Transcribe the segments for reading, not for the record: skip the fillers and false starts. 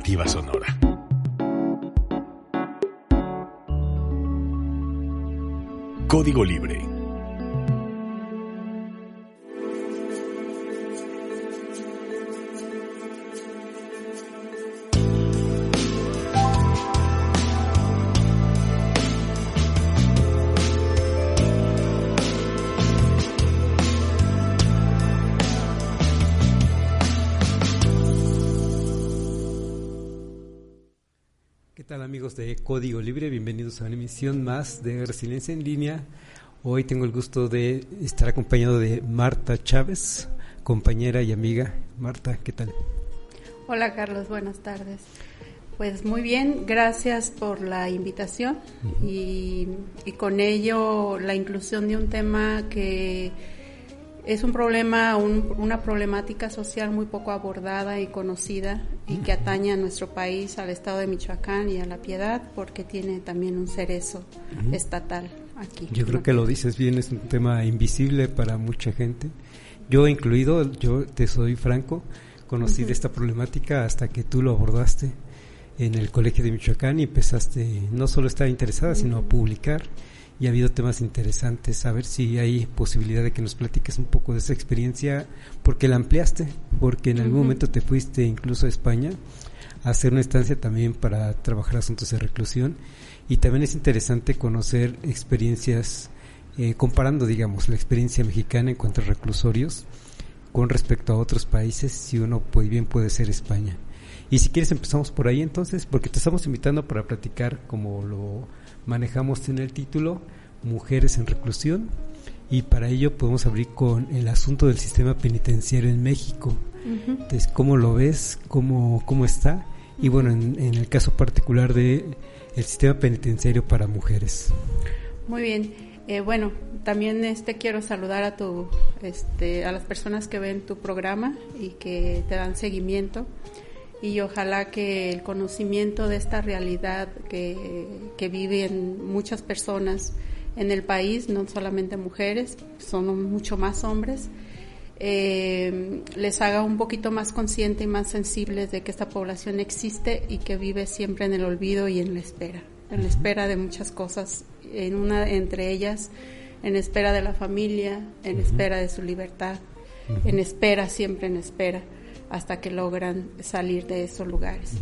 Alternativa Sonora. Código Libre. ¿Qué tal, amigos de Código Libre? Bienvenidos a una emisión más de Resiliencia en Línea. Hoy tengo el gusto de estar acompañado de Marta Chávez, compañera y amiga. Marta, ¿qué tal? Hola, Carlos, buenas tardes. Pues muy bien, gracias por la invitación y con ello la inclusión de un tema que es un problema, una problemática social muy poco abordada y conocida y que atañe a nuestro país, al estado de Michoacán y a La Piedad, porque tiene también un cerezo estatal aquí. Yo creo que lo dices bien, es un tema invisible para mucha gente. Yo incluido, yo te soy franco, conocí de esta problemática hasta que tú lo abordaste en el Colegio de Michoacán y empezaste no solo a estar interesada, sino a publicar. Y ha habido temas interesantes, a ver si hay posibilidad de que nos platiques un poco de esa experiencia, porque la ampliaste, porque en algún momento te fuiste incluso a España a hacer una estancia también para trabajar asuntos de reclusión, y también es interesante conocer experiencias, comparando, digamos, la experiencia mexicana en cuanto a reclusorios con respecto a otros países, si uno puede ser España. Y si quieres empezamos por ahí entonces, porque te estamos invitando para platicar, como lo manejamos en el título, Mujeres en Reclusión, y para ello podemos abrir con el asunto del sistema penitenciario en México. Entonces, ¿cómo lo ves? ¿Cómo está? Y bueno, en el caso particular de el sistema penitenciario para mujeres. Muy bien. Bueno, también quiero saludar a a las personas que ven tu programa y que te dan seguimiento. Y ojalá que el conocimiento de esta realidad que viven muchas personas en el país, no solamente mujeres, son mucho más hombres, les haga un poquito más conscientes y más sensibles de que esta población existe y que vive siempre en el olvido y en la espera de muchas cosas, entre ellas en espera de la familia, en espera de su libertad, siempre en espera, hasta que logran salir de esos lugares.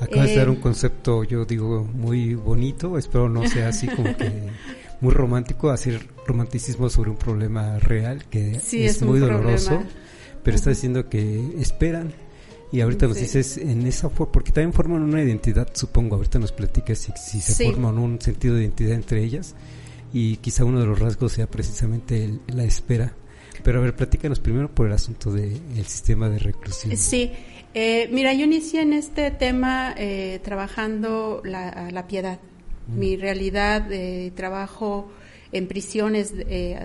Acabas de dar un concepto, yo digo, muy bonito, espero no sea así como que muy romántico, hacer romanticismo sobre un problema real que sí, es muy doloroso, problema. Pero estás diciendo que esperan, y ahorita nos dices en esa forma, porque también forman una identidad, supongo, ahorita nos platicas si se forman un sentido de identidad entre ellas, y quizá uno de los rasgos sea precisamente la espera. Pero a ver, platícanos primero por el asunto del sistema de reclusión. Sí, mira, yo inicié en este tema trabajando la Piedad. Mi realidad, trabajo en prisiones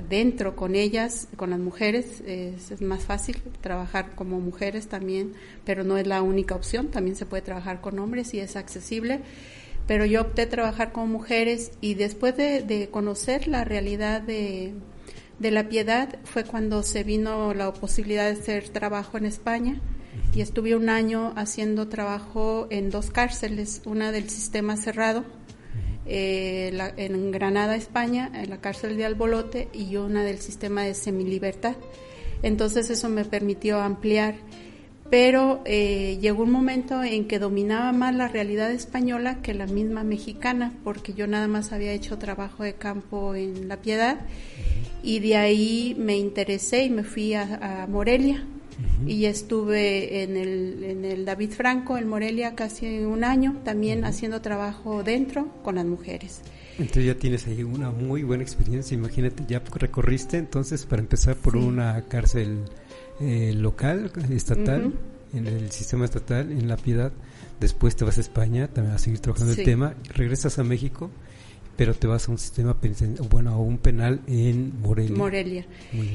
dentro con ellas, con las mujeres. Es más fácil trabajar como mujeres también, pero no es la única opción. También se puede trabajar con hombres y es accesible. Pero yo opté a trabajar con mujeres, y después de conocer la realidad de La Piedad fue cuando se vino la posibilidad de hacer trabajo en España, y estuve un año haciendo trabajo en 2 cárceles, una del sistema cerrado en Granada, España, en la cárcel de Albolote, y una del sistema de semilibertad. Entonces eso me permitió ampliar, pero llegó un momento en que dominaba más la realidad española que la misma mexicana, porque yo nada más había hecho trabajo de campo en La Piedad, y de ahí me interesé y me fui a Morelia, y estuve en el David Franco en Morelia casi un año, también haciendo trabajo dentro con las mujeres. Entonces ya tienes ahí una muy buena experiencia, imagínate, ya recorriste entonces para empezar por una cárcel local, estatal, en el sistema estatal, en La Piedad, después te vas a España, también vas a seguir trabajando el tema, regresas a México, pero te vas a un sistema a un penal en Morelia.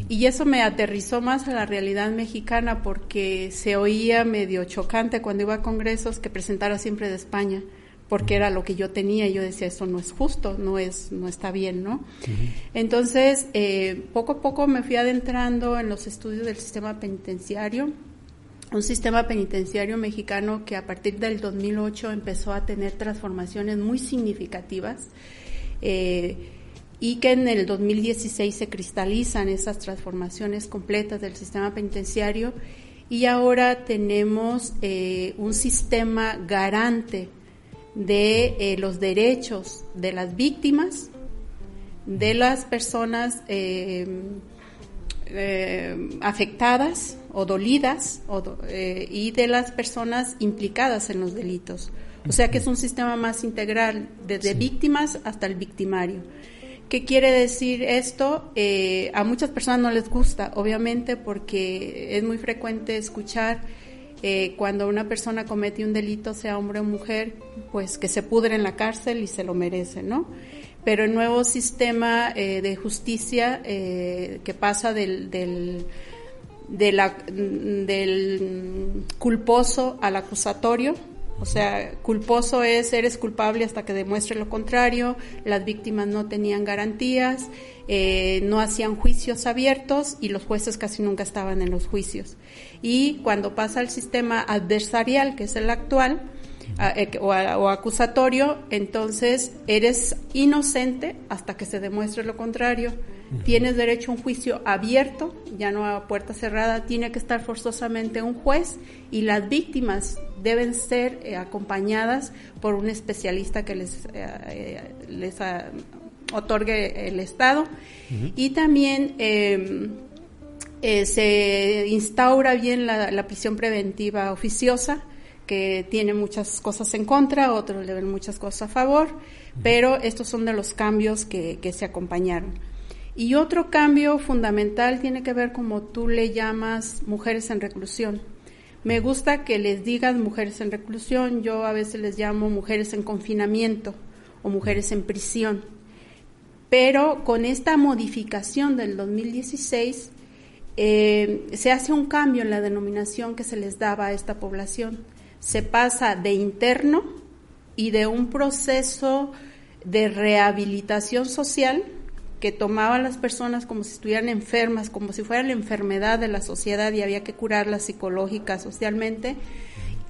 Y eso me aterrizó más a la realidad mexicana, porque se oía medio chocante cuando iba a congresos que presentara siempre de España, porque era lo que yo tenía, y yo decía, eso no es justo, no está bien, ¿no? Entonces, poco a poco me fui adentrando en los estudios del sistema penitenciario, un sistema penitenciario mexicano que a partir del 2008 empezó a tener transformaciones muy significativas, y que en el 2016 se cristalizan esas transformaciones completas del sistema penitenciario, y ahora tenemos un sistema garante de los derechos de las víctimas, de las personas afectadas o dolidas y de las personas implicadas en los delitos. O sea que es un sistema más integral, desde víctimas hasta el victimario. ¿Qué quiere decir esto? A muchas personas no les gusta, obviamente, porque es muy frecuente escuchar cuando una persona comete un delito, sea hombre o mujer, pues que se pudre en la cárcel y se lo merece, ¿no? Pero el nuevo sistema de justicia que pasa del culposo al acusatorio, o sea, culposo es eres culpable hasta que demuestre lo contrario, las víctimas no tenían garantías, no hacían juicios abiertos y los jueces casi nunca estaban en los juicios. Y cuando pasa al sistema adversarial, que es el actual, o acusatorio, entonces eres inocente hasta que se demuestre lo contrario. Tienes derecho a un juicio abierto, ya no a puerta cerrada, tiene que estar forzosamente un juez y las víctimas deben ser acompañadas por un especialista que les otorgue el Estado. Y también se instaura bien la prisión preventiva oficiosa, que tiene muchas cosas en contra, otros le ven muchas cosas a favor, pero estos son de los cambios que se acompañaron. Y otro cambio fundamental tiene que ver, como tú le llamas, mujeres en reclusión. Me gusta que les digas mujeres en reclusión, yo a veces les llamo mujeres en confinamiento o mujeres en prisión. Pero con esta modificación del 2016 se hace un cambio en la denominación que se les daba a esta población. Se pasa de interno y de un proceso de rehabilitación social que tomaba a las personas como si estuvieran enfermas, como si fuera la enfermedad de la sociedad y había que curarlas psicológica, socialmente.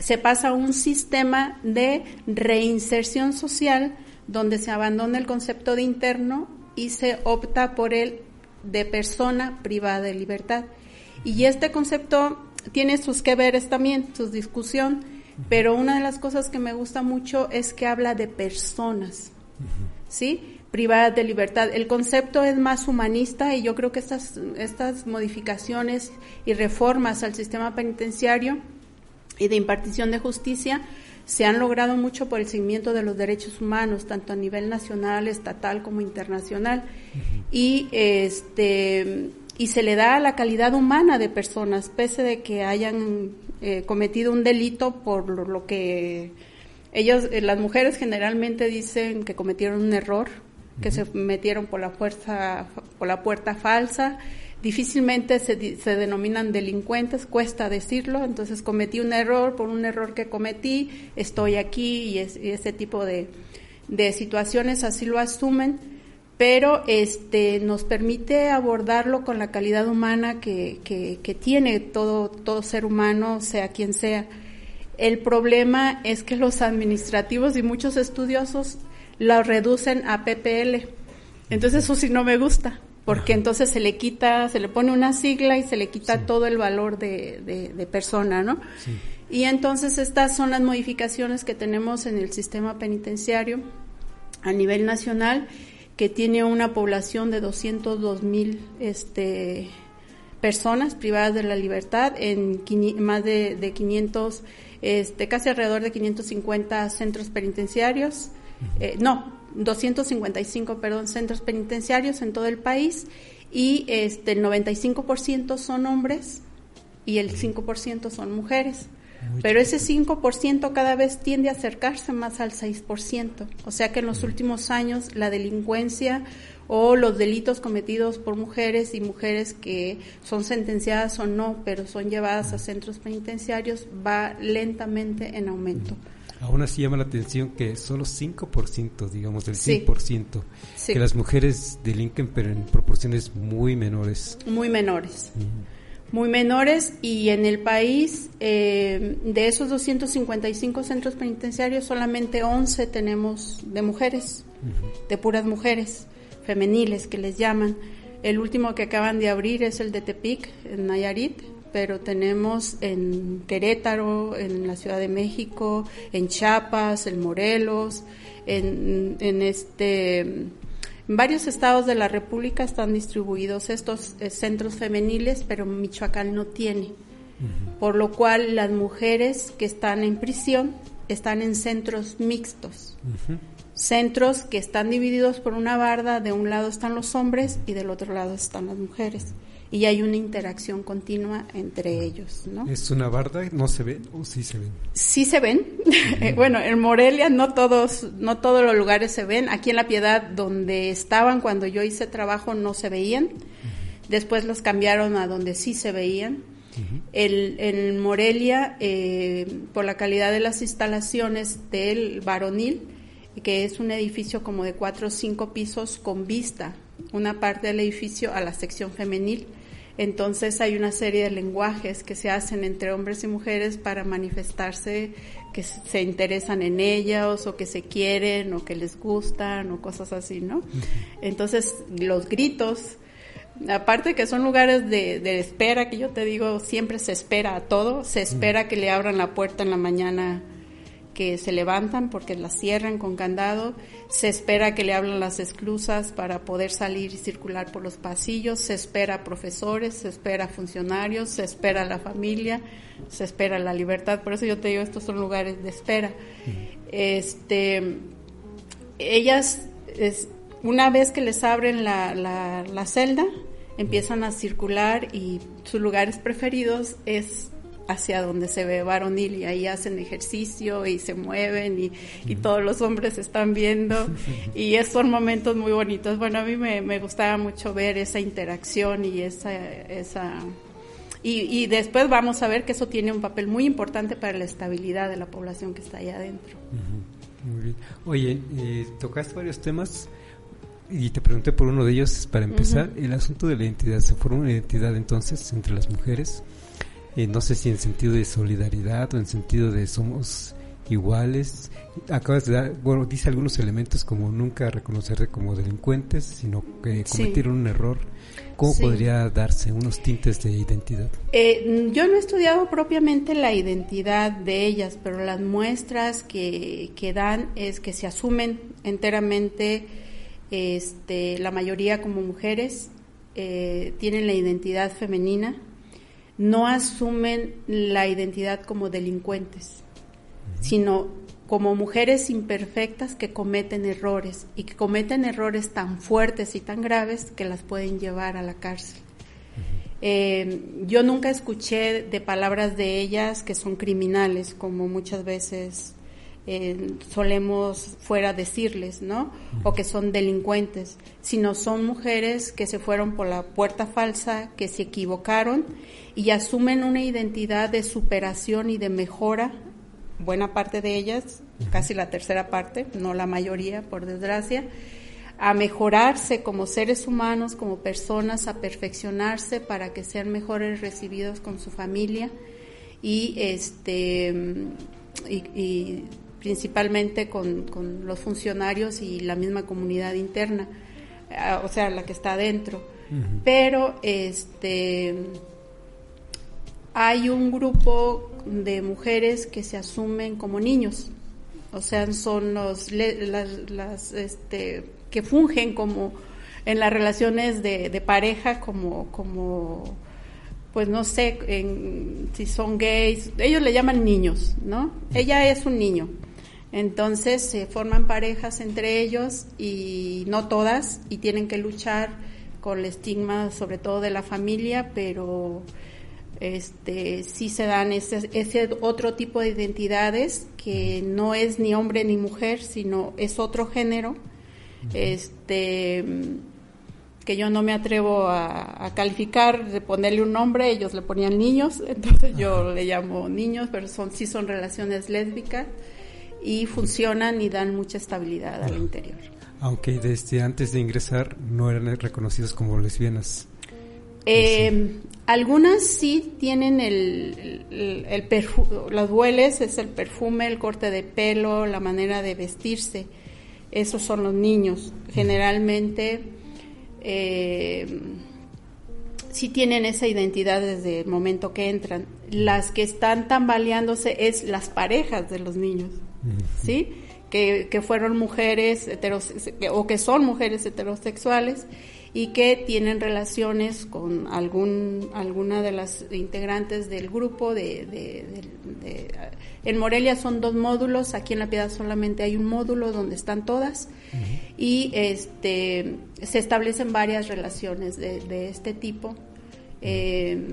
Se pasa a un sistema de reinserción social donde se abandona el concepto de interno y se opta por el de persona privada de libertad. Y este concepto tiene sus que veres también, su discusión, pero una de las cosas que me gusta mucho es que habla de personas, ¿sí? Privadas de libertad. El concepto es más humanista y yo creo que estas modificaciones y reformas al sistema penitenciario y de impartición de justicia se han logrado mucho por el seguimiento de los derechos humanos, tanto a nivel nacional, estatal como internacional. Y se le da la calidad humana de personas, pese de que hayan cometido un delito por lo que ellos, las mujeres generalmente dicen que cometieron un error, que se metieron por la puerta falsa. Difícilmente se denominan delincuentes, cuesta decirlo. Entonces cometí un error, por un error que cometí, estoy aquí, y ese tipo de situaciones así lo asumen, pero nos permite abordarlo con la calidad humana que tiene todo ser humano, sea quien sea. El problema es que los administrativos y muchos estudiosos lo reducen a PPL. Entonces eso sí no me gusta, porque entonces se le pone una sigla y se le quita todo el valor de persona, ¿no? Sí. Y entonces estas son las modificaciones que tenemos en el sistema penitenciario a nivel nacional, que tiene una población de 202,000 personas privadas de la libertad en más de 500, casi alrededor de 550 centros penitenciarios. 255, centros penitenciarios en todo el país, y el 95% son hombres y el 5% son mujeres. Pero ese 5% cada vez tiende a acercarse más al 6%. O sea que en los últimos años la delincuencia o los delitos cometidos por mujeres y mujeres que son sentenciadas o no, pero son llevadas a centros penitenciarios, va lentamente en aumento. Aún así llama la atención que solo 5%, digamos, del 100%, que las mujeres delinquen, pero en proporciones muy menores. Muy menores. muy menores, y en el país, de esos 255 centros penitenciarios, solamente 11 tenemos de mujeres, de puras mujeres, femeniles que les llaman. El último que acaban de abrir es el de Tepic, en Nayarit, pero tenemos en Querétaro, en la Ciudad de México, en Chiapas, en Morelos, en varios estados de la República están distribuidos estos centros femeniles, pero Michoacán no tiene. Por lo cual las mujeres que están en prisión están en centros mixtos. Centros que están divididos por una barda, de un lado están los hombres y del otro lado están las mujeres. Y hay una interacción continua entre ellos, ¿no? ¿Es una barda? ¿No se ven o sí se ven? Sí se ven. Bueno, en Morelia no todos los lugares se ven. Aquí en La Piedad, donde estaban cuando yo hice trabajo, no se veían. Después los cambiaron a donde sí se veían. En Morelia, por la calidad de las instalaciones del Varonil, que es un edificio como de 4 o 5 pisos con vista, una parte del edificio a la sección femenil. Entonces hay una serie de lenguajes que se hacen entre hombres y mujeres para manifestarse que se interesan en ellas, o que se quieren, o que les gustan, o cosas así, ¿no? Entonces los gritos, aparte que son lugares de espera, que yo te digo, siempre se espera a todo, se espera que le abran la puerta en la mañana, que se levantan porque las cierran con candado, se espera que le abran las esclusas para poder salir y circular por los pasillos, se espera a profesores, se espera a funcionarios, se espera a la familia, se espera a la libertad. Por eso yo te digo, estos son lugares de espera. Ellas, una vez que les abren la celda, empiezan a circular, y sus lugares preferidos es hacia donde se ve Varonil, y ahí hacen ejercicio y se mueven, y todos los hombres están viendo, y son momentos muy bonitos. Bueno, a mí me gustaba mucho ver esa interacción y y después vamos a ver que eso tiene un papel muy importante para la estabilidad de la población que está allá adentro. Muy bien. Oye, tocaste varios temas y te pregunté por uno de ellos para empezar, el asunto de la identidad. ¿Se forma una identidad entonces entre las mujeres? No sé si en sentido de solidaridad o en sentido de somos iguales. Acabas de dar, bueno, dice algunos elementos como nunca reconocerse como delincuentes, sino que cometieron un error. ¿Cómo podría darse unos tintes de identidad? Yo no he estudiado propiamente la identidad de ellas, pero las muestras que dan es que se asumen enteramente, la mayoría como mujeres, tienen la identidad femenina. No asumen la identidad como delincuentes, sino como mujeres imperfectas que cometen errores, y que cometen errores tan fuertes y tan graves que las pueden llevar a la cárcel. Yo nunca escuché de palabras de ellas que son criminales, como muchas veces solemos fuera decirles, ¿no? O que son delincuentes, sino son mujeres que se fueron por la puerta falsa, que se equivocaron y asumen una identidad de superación y de mejora. Buena parte de ellas, casi la tercera parte, no la mayoría, por desgracia, a mejorarse como seres humanos, como personas, a perfeccionarse para que sean mejores recibidos con su familia y principalmente con los funcionarios y la misma comunidad interna, o sea, la que está adentro. Pero hay un grupo de mujeres que se asumen como niños, o sea, son que fungen como en las relaciones de pareja como pues no sé, si son gays, ellos le llaman niños, ¿no? Ella es un niño. Entonces se forman parejas entre ellos, y no todas, y tienen que luchar con el estigma sobre todo de la familia, pero sí se dan ese otro tipo de identidades que no es ni hombre ni mujer, sino es otro género, que yo no me atrevo a calificar, de ponerle un nombre. Ellos le ponían niños, entonces yo le llamo niños, pero sí son relaciones lésbicas, y funcionan y dan mucha estabilidad al interior. Aunque desde antes de ingresar no eran reconocidos como lesbianas. Algunas sí tienen el perfume, los hueles, es el perfume, el corte de pelo, la manera de vestirse. Esos son los niños. Generalmente sí tienen esa identidad desde el momento que entran. Las que están tambaleándose es las parejas de los niños, ¿sí? Que fueron mujeres o que son mujeres heterosexuales y que tienen relaciones con alguna de las integrantes del grupo. En Morelia son 2 módulos, aquí en La Piedad solamente hay un módulo donde están todas, y se establecen varias relaciones de este tipo,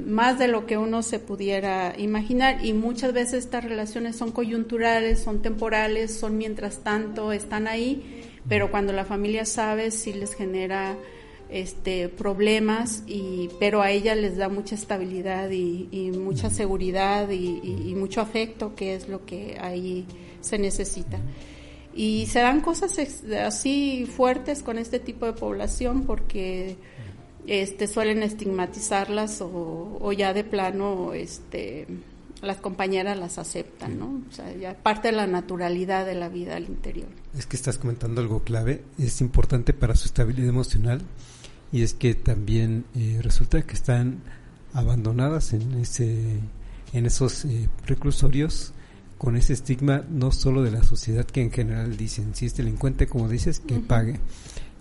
más de lo que uno se pudiera imaginar, y muchas veces estas relaciones son coyunturales, son temporales, son mientras tanto, están ahí, pero cuando la familia sabe sí les genera problemas, pero a ella les da mucha estabilidad y mucha seguridad y mucho afecto, que es lo que ahí se necesita. Y se dan cosas así fuertes con este tipo de población porque suelen estigmatizarlas o ya de plano las compañeras las aceptan, ¿no? O sea, ya parte de la naturalidad de la vida al interior. Es que estás comentando algo clave, es importante para su estabilidad emocional, y es que también resulta que están abandonadas en esos reclusorios con ese estigma no solo de la sociedad, que en general dicen, si es delincuente, como dices, que pague.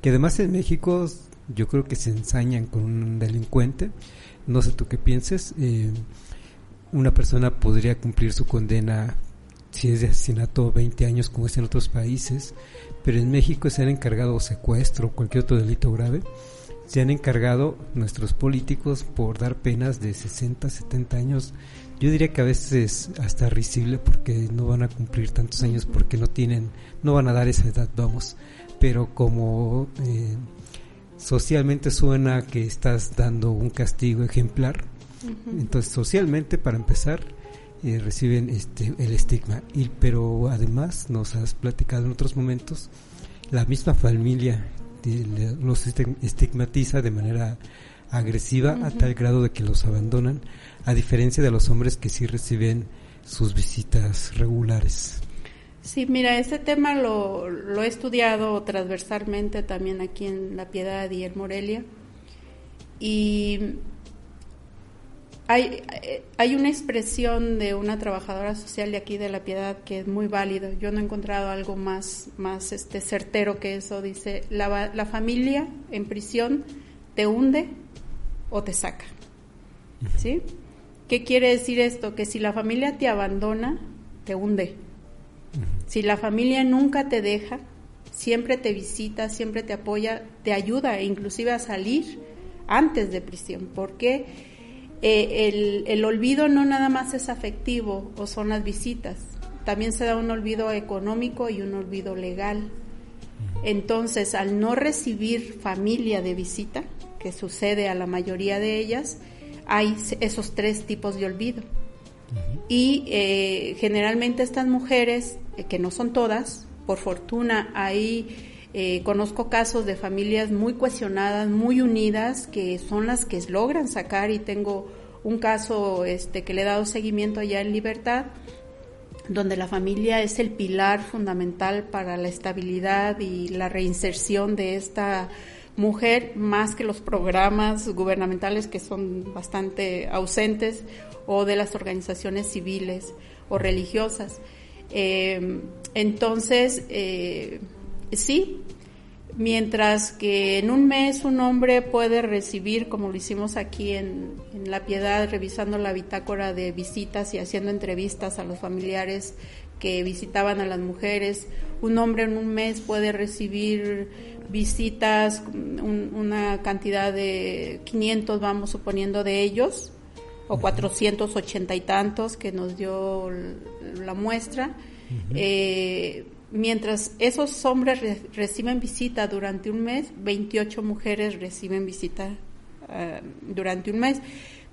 Que además en México yo creo que se ensañan con un delincuente, no sé tú qué pienses. Una persona podría cumplir su condena si es de asesinato 20 años como es en otros países, pero en México se han encargado secuestro o cualquier otro delito grave, se han encargado nuestros políticos por dar penas de 60, 70 años. Yo diría que a veces hasta risible, porque no van a cumplir tantos años, porque no van a dar esa edad, vamos. Pero como socialmente suena que estás dando un castigo ejemplar, entonces socialmente, para empezar, reciben el estigma. Pero además nos has platicado en otros momentos, la misma familia los estigmatiza de manera agresiva, a tal grado de que los abandonan, a diferencia de los hombres que sí reciben sus visitas regulares. Sí, mira, ese tema lo he estudiado transversalmente también aquí en La Piedad y en Morelia, y hay una expresión de una trabajadora social de aquí de La Piedad que es muy válido. Yo no he encontrado algo más certero que eso. Dice, la familia en prisión te hunde o te saca, ¿sí? ¿Qué quiere decir esto? Que si la familia te abandona, te hunde. Si la familia nunca te deja, siempre te visita, siempre te apoya, te ayuda inclusive a salir antes de prisión, porque el olvido no nada más es afectivo o son las visitas, también se da un olvido económico y un olvido legal. Entonces, al no recibir familia de visita, que sucede a la mayoría de ellas, hay esos 3 tipos de olvido. Y generalmente estas mujeres, que no son todas, por fortuna conozco casos de familias muy cohesionadas, muy unidas, que son las que logran sacar, y tengo un caso que le he dado seguimiento allá en Libertad, donde la familia es el pilar fundamental para la estabilidad y la reinserción de esta mujer, más que los programas gubernamentales que son bastante ausentes, o de las organizaciones civiles o religiosas. Entonces, sí, mientras que en un mes un hombre puede recibir, como lo hicimos aquí en La Piedad, revisando la bitácora de visitas y haciendo entrevistas a los familiares que visitaban a las mujeres, un hombre en un mes puede recibir visitas, una cantidad de 500, vamos suponiendo, de ellos, o 480 y tantos que nos dio la muestra. Mientras esos hombres reciben visita durante un mes, 28 mujeres reciben visita durante un mes.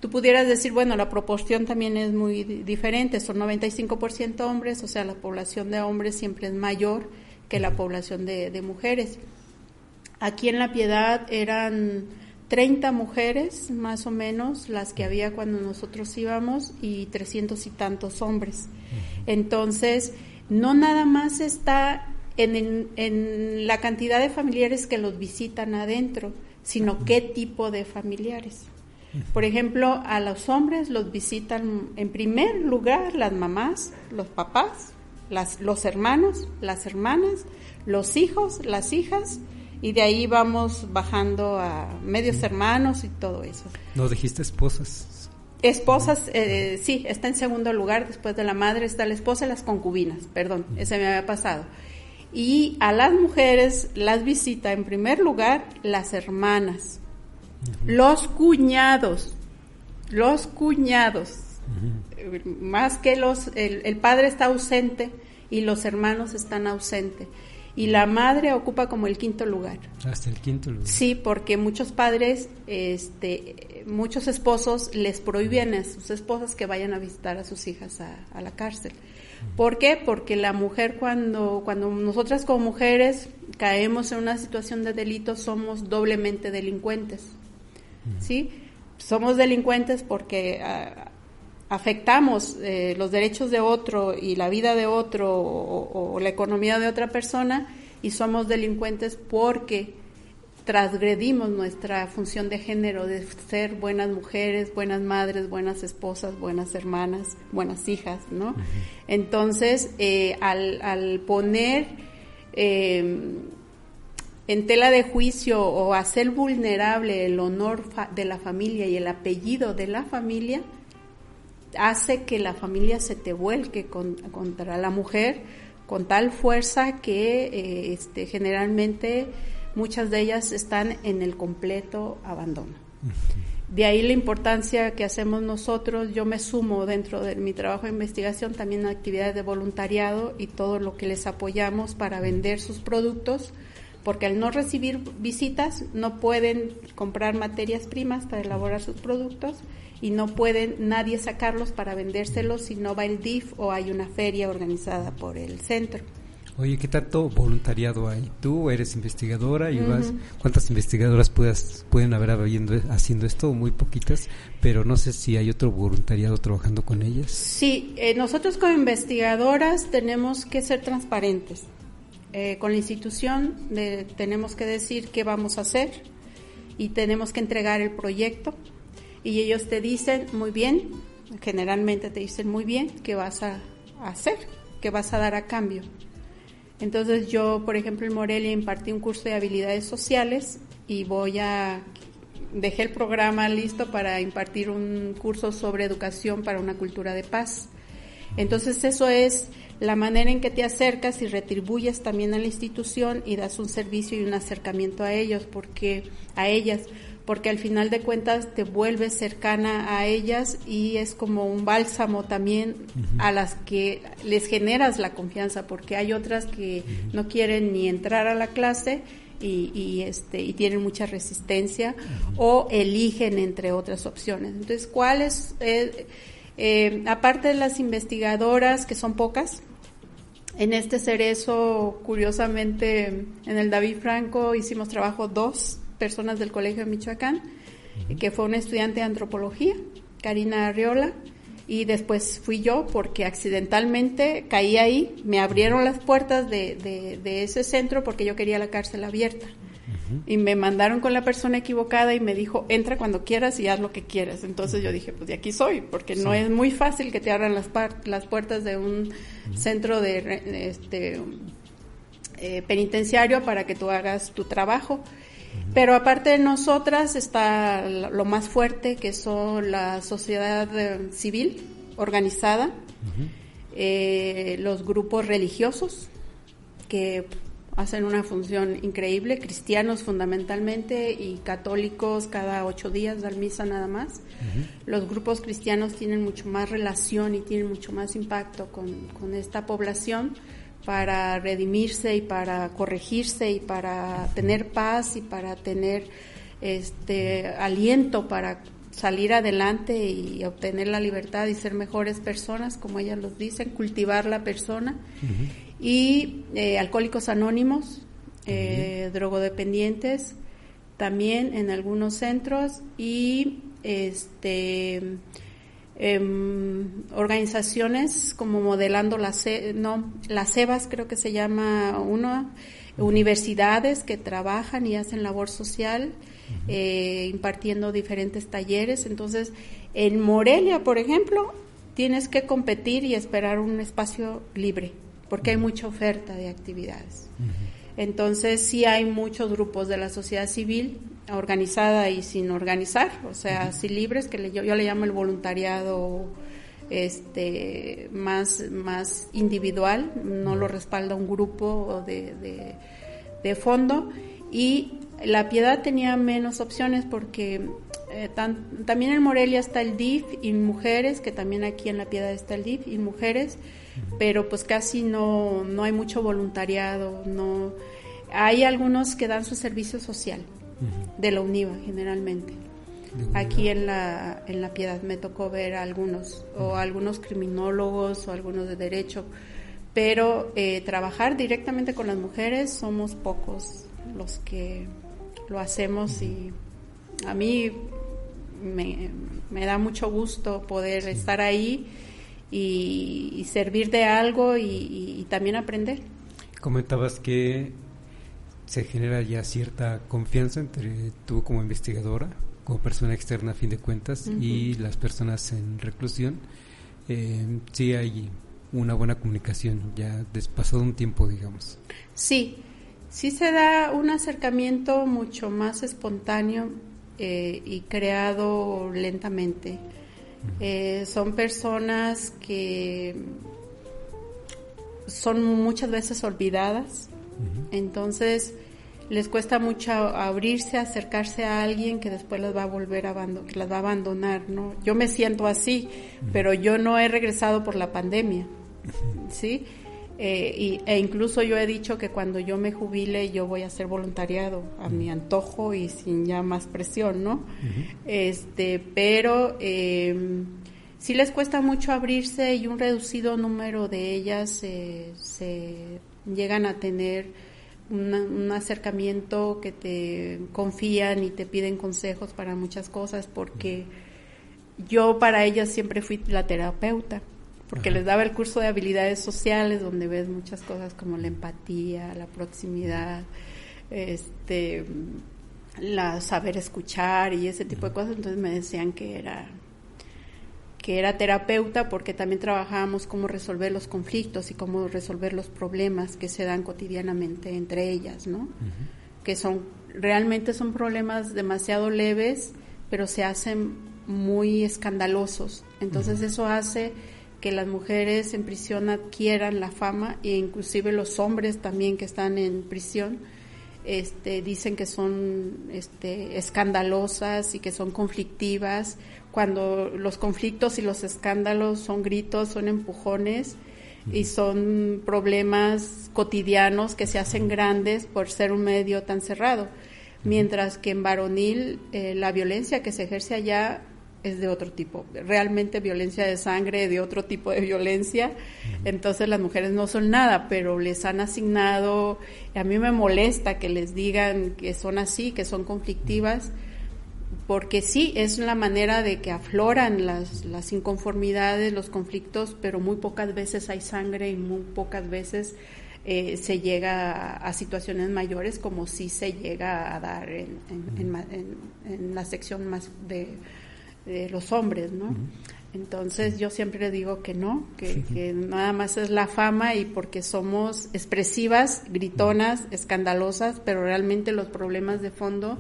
Tú pudieras decir, bueno, la proporción también es muy diferente, son 95% hombres, o sea, la población de hombres siempre es mayor que la población de mujeres. Aquí en La Piedad eran 30 mujeres, más o menos, las que había cuando nosotros íbamos, y 300 y tantos hombres. Entonces, no nada más está en la cantidad de familiares que los visitan adentro, sino qué tipo de familiares. Por ejemplo, a los hombres los visitan en primer lugar las mamás, los papás, los hermanos, las hermanas, los hijos, las hijas, y de ahí vamos bajando a medios hermanos y todo eso. ¿No dijiste esposas? Esposas, sí, está en segundo lugar, después de la madre está la esposa y las concubinas, perdón, ese me había pasado. Y a las mujeres las visita en primer lugar las hermanas, los cuñados, más que el padre está ausente y los hermanos están ausentes. Y la madre ocupa como el quinto lugar. Hasta el quinto lugar. Sí, porque muchos padres, muchos esposos les prohíben a sus esposas que vayan a visitar a sus hijas a la cárcel. ¿Por qué? Porque la mujer, cuando nosotras como mujeres caemos en una situación de delito, somos doblemente delincuentes. ¿Sí? Somos delincuentes porque afectamos los derechos de otro y la vida de otro o la economía de otra persona, y somos delincuentes porque transgredimos nuestra función de género de ser buenas mujeres, buenas madres, buenas esposas, buenas hermanas, buenas hijas, ¿no? Entonces, al poner en tela de juicio o hacer vulnerable el honor de la familia y el apellido de la familia, hace que la familia se te vuelque contra la mujer con tal fuerza que generalmente muchas de ellas están en el completo abandono. De ahí la importancia que hacemos nosotros. Yo me sumo dentro de mi trabajo de investigación también a actividades de voluntariado y todo lo que les apoyamos para vender sus productos, porque al no recibir visitas no pueden comprar materias primas para elaborar sus productos y no pueden nadie sacarlos para vendérselos si no va el DIF o hay una feria organizada por el centro. Oye, ¿qué tanto voluntariado hay? Tú eres investigadora y vas, ¿cuántas investigadoras pueden haber haciendo esto? Muy poquitas, pero no sé si hay otro voluntariado trabajando con ellas. Sí, nosotros como investigadoras tenemos que ser transparentes. Con la institución tenemos que decir qué vamos a hacer y tenemos que entregar el proyecto, y ellos te dicen muy bien, generalmente te dicen muy bien qué vas a hacer, qué vas a dar a cambio. Entonces yo, por ejemplo, en Morelia impartí un curso de habilidades sociales y dejé el programa listo para impartir un curso sobre educación para una cultura de paz. Entonces eso es la manera en que te acercas y retribuyes también a la institución y das un servicio y un acercamiento a ellas, porque al final de cuentas te vuelves cercana a ellas y es como un bálsamo también a las que les generas la confianza, porque hay otras que no quieren ni entrar a la clase y tienen mucha resistencia o eligen entre otras opciones. Entonces, ¿cuál es? Aparte de las investigadoras, que son pocas, en este Cerezo, curiosamente, en el David Franco hicimos trabajo 2 personas del Colegio de Michoacán, que fue una estudiante de antropología, Karina Arriola, y después fui yo porque accidentalmente caí ahí, me abrieron las puertas de ese centro porque yo quería la cárcel abierta. Y me mandaron con la persona equivocada y me dijo, entra cuando quieras y haz lo que quieras. Entonces yo dije, pues de aquí soy, porque no es muy fácil que te abran las puertas de un centro penitenciario para que tú hagas tu trabajo. Pero aparte de nosotras está lo más fuerte, que son la sociedad civil organizada, los grupos religiosos que hacen una función increíble, cristianos fundamentalmente y católicos cada 8 días dan misa nada más. Los grupos cristianos tienen mucho más relación y tienen mucho más impacto con esta población para redimirse y para corregirse y para tener paz y para tener aliento para salir adelante y obtener la libertad y ser mejores personas, como ellas los dicen, cultivar la persona. Y Alcohólicos Anónimos, drogodependientes, también en algunos centros, y organizaciones como Modelando las EVAs, creo que se llama uno, universidades que trabajan y hacen labor social, impartiendo diferentes talleres. Entonces, en Morelia, por ejemplo, tienes que competir y esperar un espacio libre, porque hay mucha oferta de actividades. Entonces, sí hay muchos grupos de la sociedad civil, organizada y sin organizar, o sea, así libres, que yo le llamo el voluntariado más individual, no lo respalda un grupo de fondo. Y La Piedad tenía menos opciones porque también en Morelia está el DIF y mujeres, que también aquí en La Piedad está el DIF y mujeres, pero pues casi no hay mucho voluntariado, no hay algunos que dan su servicio social de la UNIVA generalmente. Aquí en la Piedad me tocó ver a algunos, o algunos criminólogos o algunos de derecho, pero trabajar directamente con las mujeres somos pocos los que lo hacemos, y a mí me da mucho gusto poder estar ahí y servir de algo y también aprender. Comentabas que se genera ya cierta confianza entre tú como investigadora, como persona externa a fin de cuentas, y las personas en reclusión. Sí hay una buena comunicación ya pasado un tiempo, digamos. Sí se da un acercamiento mucho más espontáneo y creado lentamente. Son personas que son muchas veces olvidadas, entonces les cuesta mucho abrirse, acercarse a alguien que después las va a volver que las va a abandonar, ¿no? Yo me siento así, pero yo no he regresado por la pandemia, ¿sí? E incluso yo he dicho que cuando yo me jubile yo voy a hacer voluntariado a mi antojo y sin ya más presión, ¿no? Pero sí les cuesta mucho abrirse, y un reducido número de ellas se llegan a tener un acercamiento, que te confían y te piden consejos para muchas cosas, porque yo para ellas siempre fui la terapeuta, porque les daba el curso de habilidades sociales, donde ves muchas cosas como la empatía, la proximidad, saber escuchar y ese tipo de cosas. Entonces me decían que era terapeuta, porque también trabajábamos cómo resolver los conflictos y cómo resolver los problemas que se dan cotidianamente entre ellas, ¿no? Que realmente son problemas demasiado leves, pero se hacen muy escandalosos. Entonces eso hace que las mujeres en prisión adquieran la fama, e inclusive los hombres también que están en prisión dicen que son escandalosas y que son conflictivas, cuando los conflictos y los escándalos son gritos, son empujones y son problemas cotidianos que se hacen grandes por ser un medio tan cerrado, mientras que en varonil la violencia que se ejerce allá es de otro tipo, realmente violencia de sangre, de otro tipo de violencia. Entonces las mujeres no son nada, pero les han asignado, a mí me molesta que les digan que son así, que son conflictivas, porque sí, es la manera de que afloran las inconformidades, los conflictos, pero muy pocas veces hay sangre y muy pocas veces se llega a situaciones mayores, como sí se llega a dar en la sección más de los hombres, ¿no? Entonces yo siempre digo que no, que nada más es la fama, y porque somos expresivas, gritonas, escandalosas, pero realmente los problemas de fondo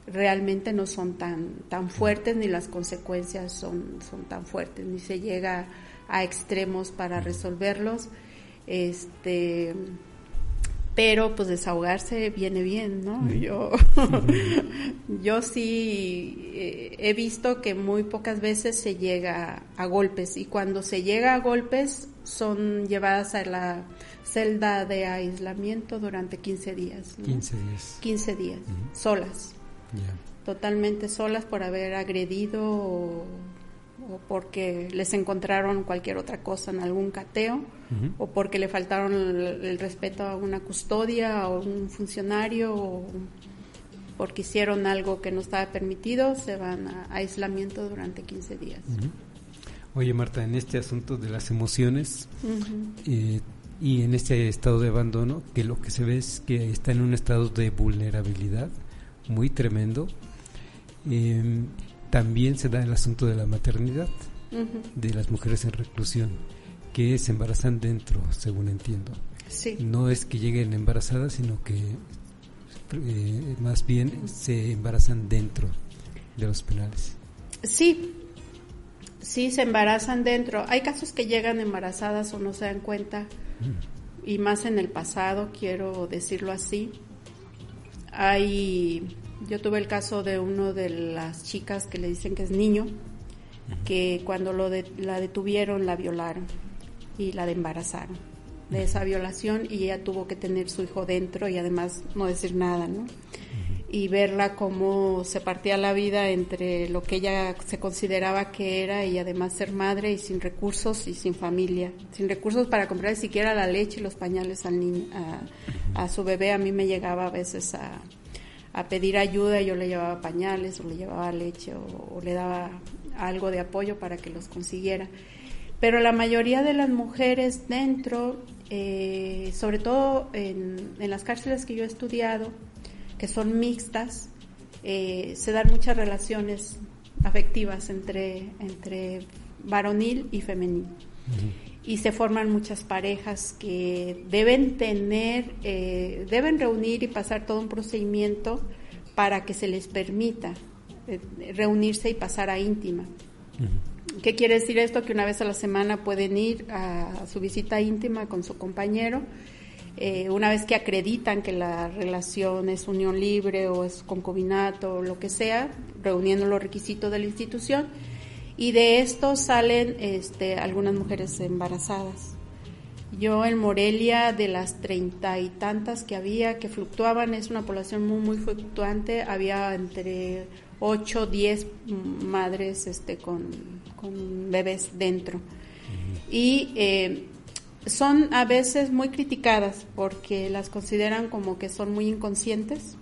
realmente no son tan fuertes, ni las consecuencias son tan fuertes, ni se llega a extremos para resolverlos. Pero pues desahogarse viene bien, ¿no? Yo sí he visto que muy pocas veces se llega a golpes, y cuando se llega a golpes son llevadas a la celda de aislamiento durante 15 días, ¿no? 15 días, solas, totalmente solas, por haber agredido o porque les encontraron cualquier otra cosa en algún cateo, o porque le faltaron el respeto a una custodia o un funcionario, porque hicieron algo que no estaba permitido, se van a aislamiento durante 15 días. Oye, Marta, en este asunto de las emociones y en este estado de abandono, que lo que se ve es que está en un estado de vulnerabilidad muy tremendo, también se da el asunto de la maternidad, de las mujeres en reclusión, que se embarazan dentro, según entiendo. Sí. No es que lleguen embarazadas, sino que más bien se embarazan dentro de los penales. Sí, se embarazan dentro. Hay casos que llegan embarazadas o no se dan cuenta, y más en el pasado, quiero decirlo así. Yo tuve el caso de uno de las chicas que le dicen que es niño, que cuando la detuvieron la violaron y la embarazaron de esa violación, y ella tuvo que tener su hijo dentro y además no decir nada, ¿no? Y verla cómo se partía la vida entre lo que ella se consideraba que era y además ser madre y sin recursos y sin familia, sin recursos para comprar ni siquiera la leche y los pañales al niño, a su bebé. A mí me llegaba a veces a pedir ayuda, y yo le llevaba pañales o le llevaba leche o le daba algo de apoyo para que los consiguiera. Pero la mayoría de las mujeres dentro, sobre todo en las cárceles que yo he estudiado, que son mixtas, se dan muchas relaciones afectivas entre varonil y femenil. Y se forman muchas parejas que deben reunir y pasar todo un procedimiento para que se les permita reunirse y pasar a íntima. ¿Qué quiere decir esto? Que una vez a la semana pueden ir a su visita íntima con su compañero, una vez que acreditan que la relación es unión libre o es concubinato o lo que sea, reuniendo los requisitos de la institución, y de esto salen algunas mujeres embarazadas. Yo en Morelia, de las 30 y tantas que había, que fluctuaban, es una población muy, muy fluctuante, había entre 8 o 10 madres con bebés dentro. Y son a veces muy criticadas porque las consideran como que son muy inconscientes,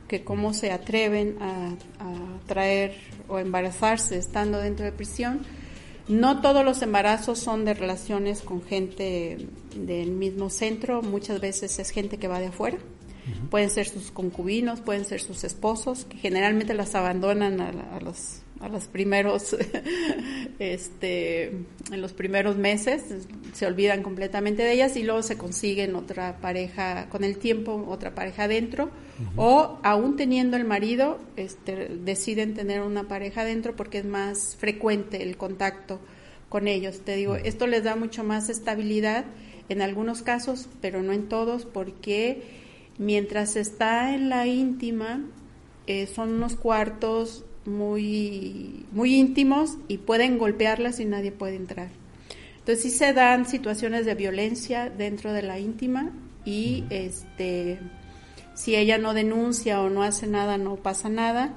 que cómo se atreven a traer o embarazarse estando dentro de prisión. No todos los embarazos son de relaciones con gente del mismo centro, muchas veces es gente que va de afuera. Pueden ser sus concubinos, pueden ser sus esposos, que generalmente las abandonan a los primeros en los primeros meses, se olvidan completamente de ellas, y luego se consiguen otra pareja con el tiempo, otra pareja dentro, o aún teniendo el marido, deciden tener una pareja dentro porque es más frecuente el contacto con ellos. Te digo, esto les da mucho más estabilidad en algunos casos, pero no en todos, porque mientras está en la íntima, son unos cuartos muy, muy íntimos y pueden golpearlas y nadie puede entrar. Entonces sí se dan situaciones de violencia dentro de la íntima, y si ella no denuncia o no hace nada, no pasa nada,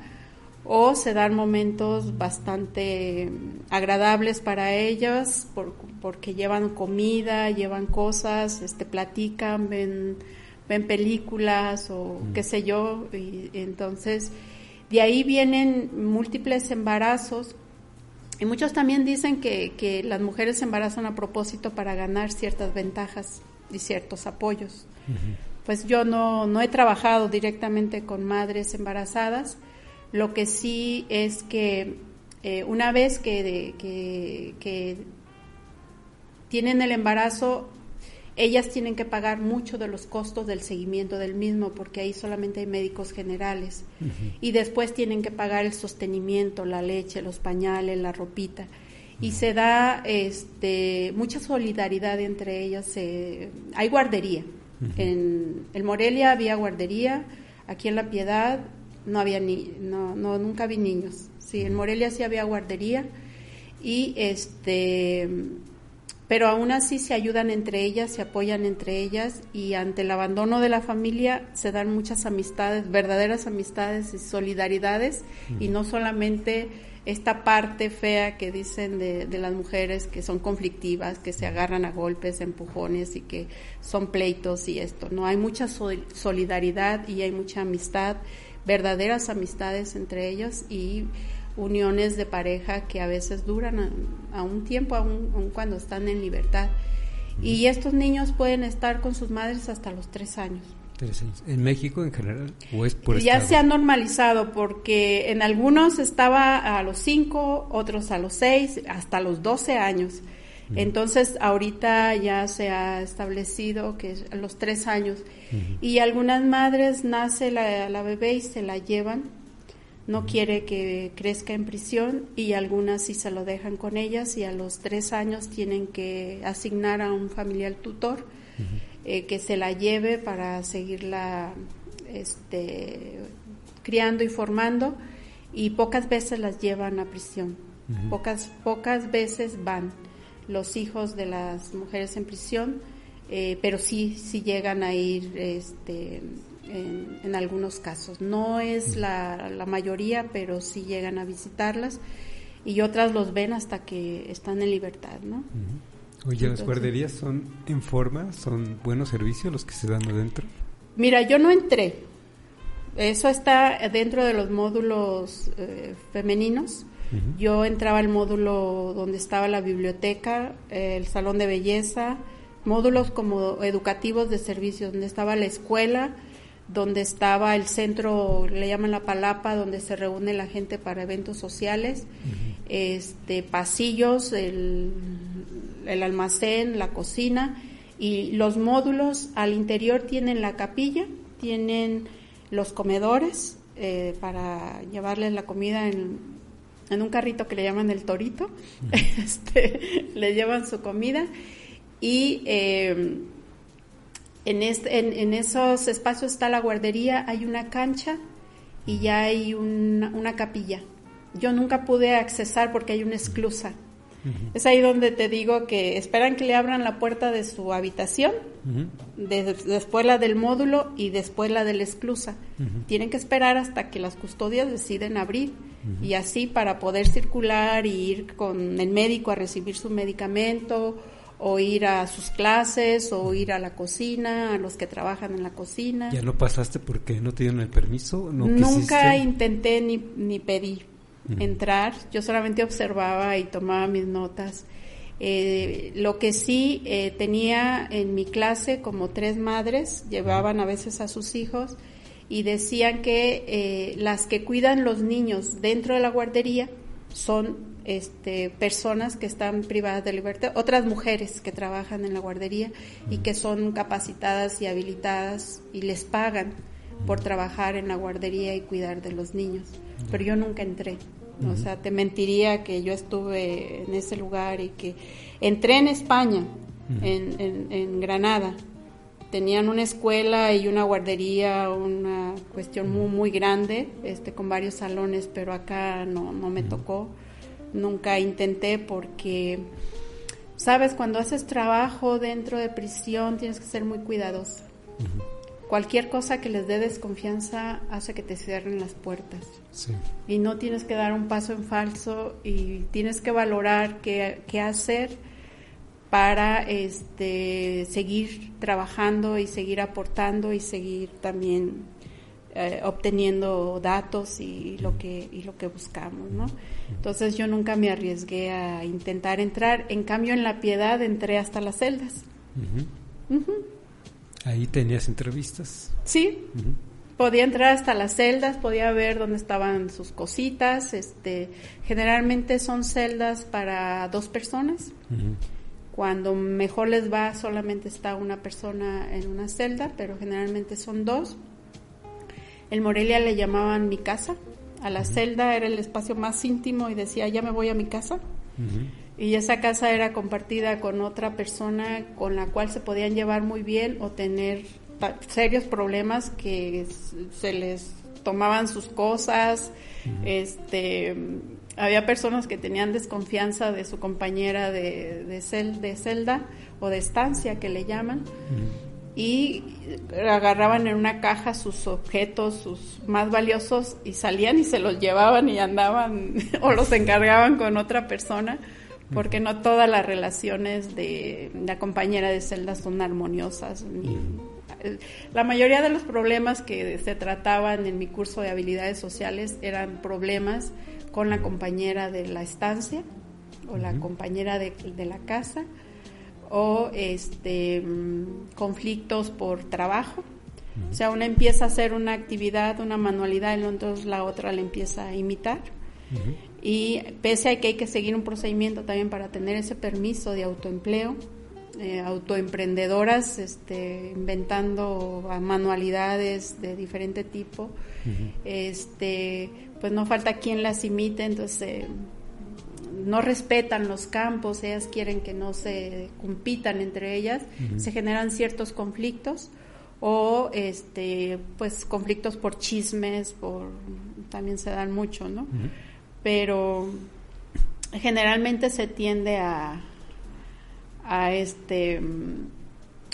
o se dan momentos bastante agradables para ellas porque llevan comida, llevan cosas, platican, ven películas o qué sé yo, y entonces de ahí vienen múltiples embarazos, y muchos también dicen que las mujeres se embarazan a propósito para ganar ciertas ventajas y ciertos apoyos. Pues yo no he trabajado directamente con madres embarazadas. Lo que sí es que una vez que tienen el embarazo, ellas tienen que pagar mucho de los costos del seguimiento del mismo, porque ahí solamente hay médicos generales. Y después tienen que pagar el sostenimiento, la leche, los pañales, la ropita. Y se da mucha solidaridad entre ellas. Hay guardería. En Morelia había guardería, aquí en La Piedad no había nunca vi niños. Sí, en Morelia sí había guardería, y pero aún así se ayudan entre ellas, se apoyan entre ellas, y ante el abandono de la familia se dan muchas amistades, verdaderas amistades y solidaridades, y no solamente esta parte fea que dicen de las mujeres, que son conflictivas, que se agarran a golpes, empujones y que son pleitos y esto. No, hay mucha solidaridad y hay mucha amistad, verdaderas amistades entre ellos y uniones de pareja que a veces duran a un tiempo, aun cuando están en libertad. Y estos niños pueden estar con sus madres hasta los 3 años. 3 años. ¿En México en general o es por Ya estado? se ha normalizado porque en algunos estaba a los 5, otros a los 6, hasta los 12 años. Entonces ahorita ya se ha establecido que es a los 3 años. Y algunas madres nace la bebé y se la llevan, no quiere que crezca en prisión, y algunas sí se lo dejan con ellas y a los 3 años tienen que asignar a un familiar tutor que se la lleve para seguirla criando y formando, y pocas veces las llevan a prisión. Pocas veces van los hijos de las mujeres en prisión, pero sí llegan a ir en algunos casos. No es la mayoría, pero sí llegan a visitarlas, y otras los ven hasta que están en libertad, ¿no? Oye, ¿las guarderías son en forma? ¿Son buenos servicios los que se dan adentro? Mira, yo no entré. Eso está dentro de los módulos femeninos. Yo entraba al módulo donde estaba la biblioteca, el salón de belleza, módulos como educativos de servicios, donde estaba la escuela, donde estaba el centro, le llaman la palapa, donde se reúne la gente para eventos sociales, pasillos, el almacén, la cocina, y los módulos al interior tienen la capilla, tienen los comedores para llevarles la comida en un carrito que le llaman el torito. Le llevan su comida, y en esos espacios está la guardería, hay una cancha y ya hay una capilla. Yo nunca pude accesar porque hay una esclusa. Es ahí donde te digo que esperan que le abran la puerta de su habitación, después la del módulo y después la de la esclusa. Tienen que esperar hasta que las custodias deciden abrir, y así para poder circular y ir con el médico a recibir su medicamento, o ir a sus clases, o ir a la cocina, a los que trabajan en la cocina. ¿Ya no pasaste porque no te dieron el permiso? Nunca intenté ni pedí entrar, yo solamente observaba y tomaba mis notas. Lo que sí tenía en mi clase como 3 madres, llevaban a veces a sus hijos, y decían que las que cuidan los niños dentro de la guardería son personas que están privadas de libertad, otras mujeres que trabajan en la guardería y que son capacitadas y habilitadas y les pagan por trabajar en la guardería y cuidar de los niños. Pero yo nunca entré. O sea, te mentiría que yo estuve en ese lugar, y que entré en España, en Granada. Tenían una escuela y una guardería, una cuestión muy, muy grande, con varios salones, pero acá no me tocó. Nunca intenté porque, sabes, cuando haces trabajo dentro de prisión tienes que ser muy cuidadoso. Cualquier cosa que les dé desconfianza hace que te cierren las puertas. Sí. Y no tienes que dar un paso en falso, y tienes que valorar qué hacer para seguir trabajando y seguir aportando y seguir también obteniendo datos y lo que buscamos, ¿no? Entonces yo nunca me arriesgué a intentar entrar. En cambio, en La Piedad entré hasta las celdas. ¿Ahí tenías entrevistas? Sí, podía entrar hasta las celdas, podía ver dónde estaban sus cositas. Generalmente son celdas para 2 personas. Cuando mejor les va, solamente está una persona en una celda, pero generalmente son 2. En Morelia le llamaban mi casa. A la celda era el espacio más íntimo, y decía, ya me voy a mi casa. Y esa casa era compartida con otra persona con la cual se podían llevar muy bien o tener serios problemas, que se les tomaban sus cosas. Había personas que tenían desconfianza de su compañera de celda o de estancia, que le llaman, y agarraban en una caja sus objetos, sus más valiosos, y salían y se los llevaban y andaban o los encargaban con otra persona, porque no todas las relaciones de la compañera de celda son armoniosas, La mayoría de los problemas que se trataban en mi curso de habilidades sociales eran problemas con la compañera de la estancia o la compañera de la casa, o conflictos por trabajo. O sea, una empieza a hacer una actividad, una manualidad, y entonces la otra le empieza a imitar. Y pese a que hay que seguir un procedimiento también para tener ese permiso de autoempleo, autoemprendedoras inventando manualidades de diferente tipo, pues no falta quien las imite, entonces no respetan los campos, ellas quieren que no se compitan entre ellas, se generan ciertos conflictos, o pues conflictos por chismes, también se dan mucho, ¿no? Pero generalmente se tiende a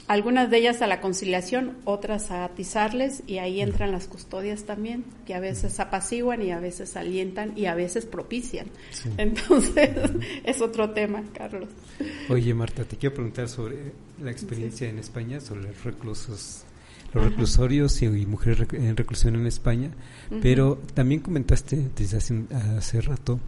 algunas de ellas a la conciliación, otras a atizarles, y ahí entran las custodias también, que a veces apaciguan y a veces alientan y a veces propician. Sí. Entonces, es otro tema, Carlos. Oye, Marta, te quiero preguntar sobre la experiencia en España, sobre los reclusorios y mujeres en reclusión en España, pero también comentaste desde hace rato